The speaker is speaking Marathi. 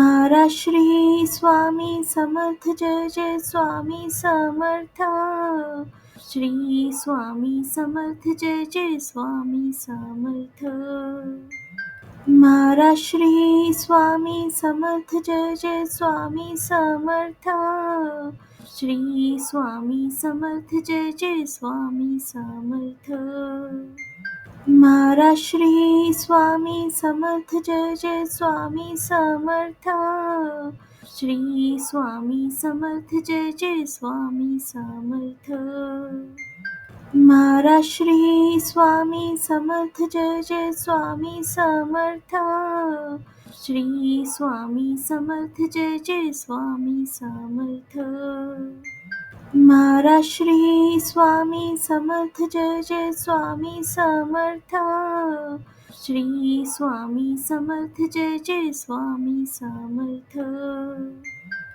महाराज श्री स्वामी समर्थ जय जय स्वामी समर्थ. श्री स्वामी समर्थ जय जय स्वामी समर्थ. महाराज श्री स्वामी समर्थ जय जय स्वामी समर्थ. श्री स्वामी समर्थ जय जय स्वामी समर्थ. महाराज श्री स्वामी समर्थ जय जय स्वामी समर्थ. श्री स्वामी समर्थ जय जय स्वामी समर्थ. महाराज श्री स्वामी समर्थ जय जय स्वामी समर्थ. श्री स्वामी समर्थ जय जय स्वामी समर्थ. महाराज श्री स्वामी समर्थ जय जय स्वामी समर्थ. श्री स्वामी समर्थ जय जय स्वामी समर्थ.